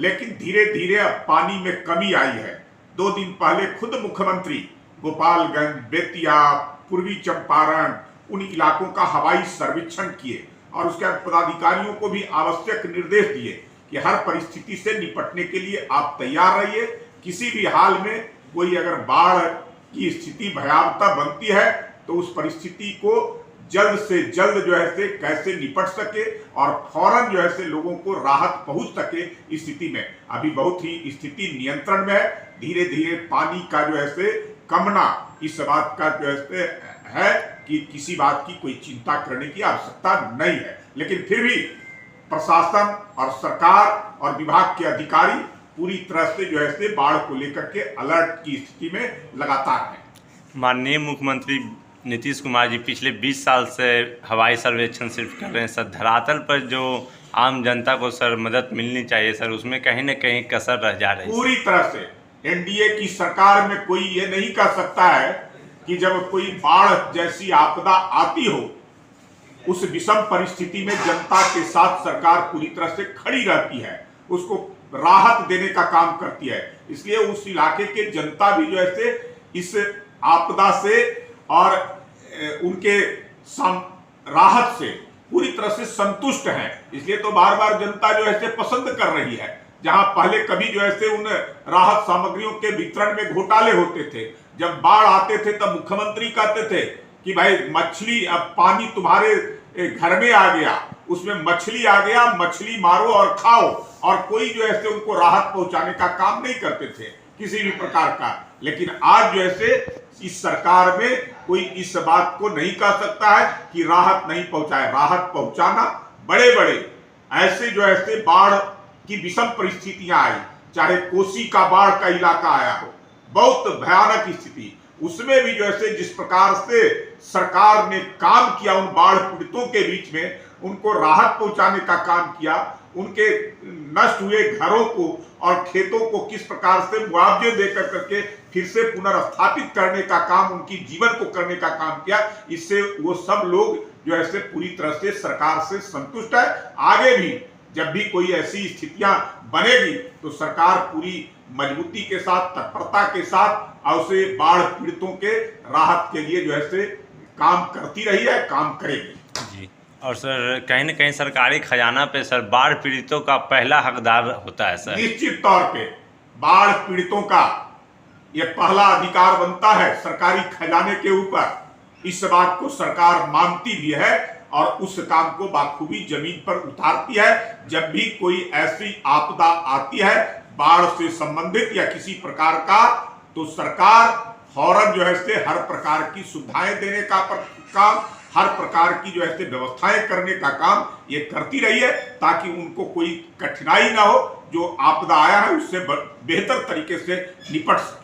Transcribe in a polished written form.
लेकिन धीरे धीरे अब पानी में कमी आई है। 2 दिन पहले खुद मुख्यमंत्री गोपालगंज, बेतिया, पूर्वी चंपारण, उन इलाकों का हवाई सर्वेक्षण किए और उसके बाद पदाधिकारियों को भी आवश्यक निर्देश दिए कि हर परिस्थिति से निपटने के लिए आप तैयार रहिए। किसी भी हाल में कोई अगर बाढ़ की स्थिति भयावह बनती है तो उस परिस्थिति को जल्द से जल्द जो है से कैसे निपट सके और फौरन जो है से लोगों को राहत पहुंच सके। इस स्थिति में अभी बहुत ही स्थिति नियंत्रण में है। धीरे धीरे पानी का जो है से कमना इस बात का जो है कि किसी बात की कोई चिंता करने की आवश्यकता नहीं है, लेकिन फिर भी प्रशासन और सरकार और विभाग के अधिकारी पूरी तरह से जो है से बाढ़ को लेकर के अलर्ट की स्थिति में लगातार है। माननीय मुख्यमंत्री नीतीश कुमार जी पिछले 20 साल से हवाई सर्वेक्षण सिर्फ कर रहे हैं सर। धरातल पर जो आम जनता को सर मदद मिलनी चाहिए सर, उसमें कहीं न कहीं कसर रह जा रही है। पूरी तरह से एनडीए की सरकार में कोई ये नहीं कह सकता है कि जब कोई बाढ़ जैसी आपदा आती हो उस विषम परिस्थिति में जनता के साथ सरकार पूरी तरह से खड़ी रहती है, उसको राहत देने का काम करती है। इसलिए उस इलाके के जनता भी जो है इस आपदा से और उनके राहत से पूरी तरह से संतुष्ट हैं। इसलिए तो बार बार जनता जो है पसंद कर रही है। जहां पहले कभी जो है उन राहत सामग्रियों के वितरण में घोटाले होते थे, जब बाढ़ आते थे तब मुख्यमंत्री कहते थे कि भाई मछली, अब पानी तुम्हारे घर में आ गया, उसमें मछली आ गया, मछली मारो और खाओ, और कोई जो है उनको राहत पहुंचाने का काम नहीं करते थे किसी भी प्रकार का। लेकिन आज जो है इस सरकार में कोई इस बात को नहीं कह सकता है कि राहत नहीं पहुंचाए। राहत पहुंचाना, बड़े बड़े ऐसे जो है बाढ़ की विषम परिस्थितियां आई, चाहे कोसी का बाढ़ का इलाका आया हो, बहुत भयानक स्थिति, उसमें भी जो है जिस प्रकार से सरकार ने काम किया उन बाढ़ पीड़ितों के बीच में, उनको राहत पहुंचाने का काम किया, उनके नष्ट हुए घरों को और खेतों को किस प्रकार से मुआवजे देकर करके फिर से पुनर्स्थापित करने का काम, उनकी जीवन को करने का काम किया। इससे वो सब लोग जो है पूरी तरह से सरकार से संतुष्ट है। आगे भी जब भी कोई ऐसी स्थितियां बनेगी तो सरकार पूरी मजबूती के साथ, तत्परता के साथ और उसे बाढ़ पीड़ितों के राहत के लिए जो है काम करती रही है, काम करेगी जी। और सर कहीं न कहीं सरकारी खजाना पे सर बाढ़ पीड़ितों का पहला हकदार होता है सर। निश्चित तौर पे बाढ़ पीड़ितों का यह पहला अधिकार बनता है सरकारी खजाने के ऊपर। इस बात को सरकार मानती भी है और उस काम को बाखूबी जमीन पर उतारती है। जब भी कोई ऐसी आपदा आती है बाढ़ से संबंधित या किसी प्रकार का, तो सरकार फौरन जो है हर प्रकार की सुविधाएं देने का काम, हर प्रकार की जो है व्यवस्थाएं करने का काम ये करती रही है, ताकि उनको कोई कठिनाई ना हो, जो आपदा आया है उससे बेहतर तरीके से निपट सके।